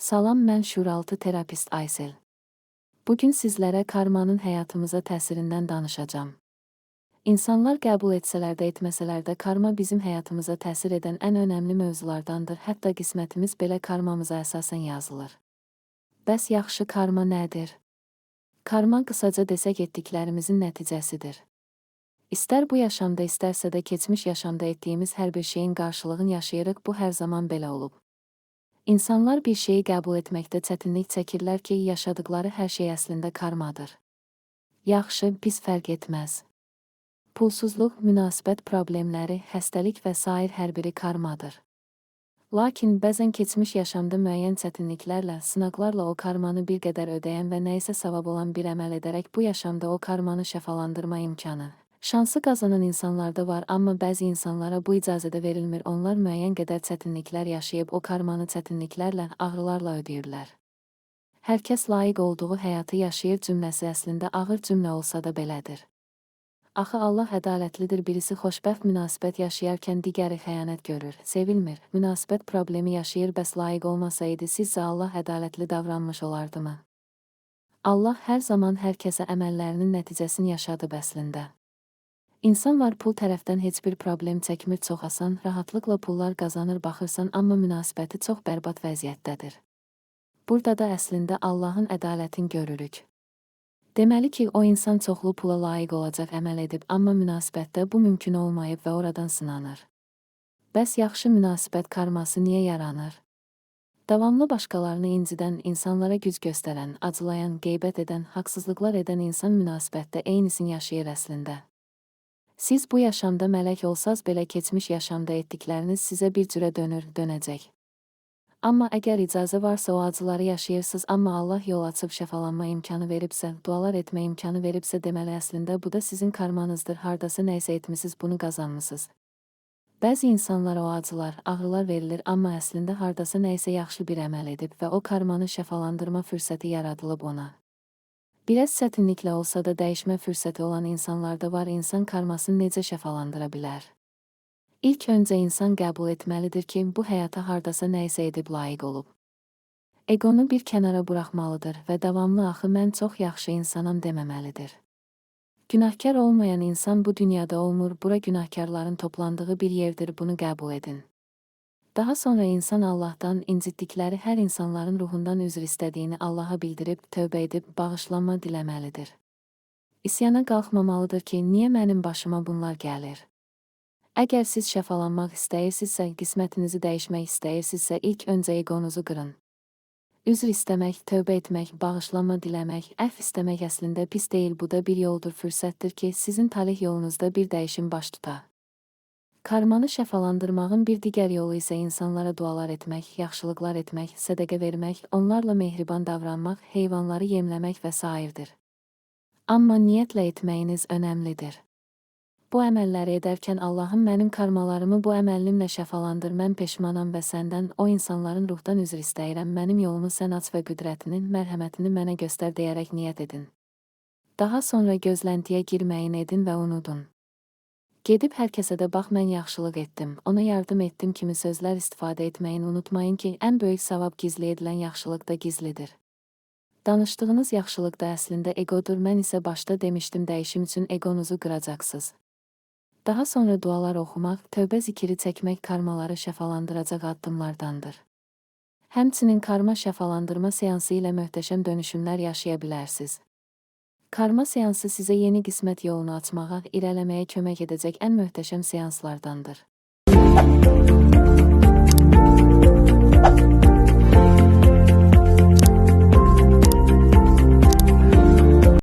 Salam, mən Şuuraltı terapist Aysel. Bugün sizlərə karmanın həyatımıza təsirindən danışacağam. İnsanlar qəbul etsələr də etməsələr də karma bizim həyatımıza təsir edən ən önəmli mövzulardandır. Hətta qismətimiz belə karmamıza əsasən yazılır. Bəs yaxşı karma nədir? Karma qısaca desək etdiklərimizin nəticəsidir. İstər bu yaşamda, istərsə də keçmiş yaşamda etdiyimiz hər bir şeyin qarşılığını yaşayırıq, bu hər zaman belə olub. İnsanlar bir şeyi qəbul etməkdə çətinlik çəkirlər ki, yaşadıkları hər şey əslində karmadır. Yaxşı, pis fərq etməz. Pulsuzluq, münasibət problemləri, xəstəlik və sair hər biri karmadır. Lakin bəzən keçmiş yaşamda müəyyən çətinliklərlə, sınaqlarla o karmanı bir qədər ödəyən və nəyisə savab olan bir əməl edərək bu yaşamda o karmanı şəfalandırma imkanı, şansı qazanan insanlarda var, amma bəzi insanlara bu icazədə verilmir. Onlar müəyyən qədər çətinliklər yaşayıb o karmanı çətinliklərlə, ağrılarla ödəyirlər. Hər kəs layiq olduğu həyatı yaşayır cümləsi əslində ağır cümlə olsa da belədir. Axı Allah ədalətlidir, birisi xoşbəxt münasibət yaşayarkən digəri xəyanət görür, sevilmir, münasibət problemi yaşayır, bəs layiq olmasaydı sizcə Allah ədalətli davranmış olardımı? Allah hər zaman hər kəsə əməllərinin nəticəsini yaşadıb əslində. İnsan var, pul tərəfdən heç bir problem çəkmir, çox asan, rahatlıqla pullar qazanır, baxırsan, amma münasibəti çox bərbad vəziyyətdədir. Burada da əslində Allahın ədalətini görürük. Deməli ki, o insan çoxlu pula layiq olacaq əməl edib, amma münasibətdə bu mümkün olmayıb və oradan sınanır. Bəs yaxşı münasibət karması niyə yaranır? Davamlı başqalarını incidən, insanlara güc göstərən, acılayan, qeybət edən, haqsızlıqlar edən insan münasibətdə eynisini yaşayır əslində. Siz bu yaşamda mələk olsaz belə keçmiş yaşamda etdikləriniz sizə bir cürə dönəcək. Amma əgər icazə varsa o acıları yaşayırsınız, amma Allah yol açıb şəfalanma imkanı veribsə, dualar etmə imkanı veribsə, deməli əslində bu da sizin karmanızdır, hardasa nəysə etmisiniz, bunu qazanmısınız. Bəzi insanlara o acılar, ağrılar verilir, amma əslində hardasa nəysə yaxşı bir əməl edib və o karmanı şəfalandırma fürsəti yaradılıb ona. Biraz çətinliklə olsa da dəyişmə fürsəti olan insanlarda var, insan karmasını necə şəfalandıra bilər? İlk öncə insan qəbul etməlidir ki, bu həyata hardasa nəysə edib layiq olub. Egonu bir kənara buraxmalıdır və davamlı axı mən çox yaxşı insanam deməməlidir. Günahkar olmayan insan bu dünyada olmur, bura günahkarların toplandığı bir yerdir, bunu qəbul edin. Daha sonra insan Allahdan incitdikləri hər insanların ruhundan üzr istədiyini Allaha bildirib, tövbə edib, bağışlanma diləməlidir. İsyana qalxmamalıdır ki, niyə mənim başıma bunlar gəlir? Əgər siz şəfalanmaq istəyirsinizsə, qismətinizi dəyişmək istəyirsinizsə, ilk öncə egonuzu qırın. Üzr istəmək, tövbə etmək, bağışlanma diləmək, əfv istəmək əslində pis deyil, bu da bir yoldur, fürsətdir ki, sizin talih yolunuzda bir dəyişim baş tuta. Karmanı şəfalandırmağın bir digər yolu isə insanlara dualar etmək, yaxşılıqlar etmək, sədəqə vermək, onlarla mehriban davranmaq, heyvanları yemləmək və sairdir. Amma niyyətlə etməyiniz önəmlidir. Bu əməlləri edərkən Allahım mənim karmalarımı bu əməlimlə şəfalandır, mən peşmanam və səndən, o insanların ruhdan üzr istəyirəm, mənim yolumu sən aç və qüdrətinin, mərhəmətini mənə göstər deyərək niyyət edin. Daha sonra gözləntiyə girməyin edin və unudun. Gedib hər kəsə də bax mən yaxşılıq etdim, ona yardım etdim kimi sözlər istifadə etməyin, unutmayın ki, ən böyük savab gizli edilən yaxşılıq da gizlidir. Danışdığınız yaxşılıq da əslində egodur, mən isə başda demişdim dəyişim üçün egonuzu qıracaqsınız. Daha sonra dualar oxumaq, tövbə zikiri çəkmək karmaları şəfalandıracaq addımlardandır. Həmçinin karma şəfalandırma seansı ilə möhtəşəm dönüşümlər yaşaya bilərsiniz. Karma seansı sizə yeni qismət yolunu açmağa, irələməyə kömək edəcək ən möhtəşəm seanslardandır.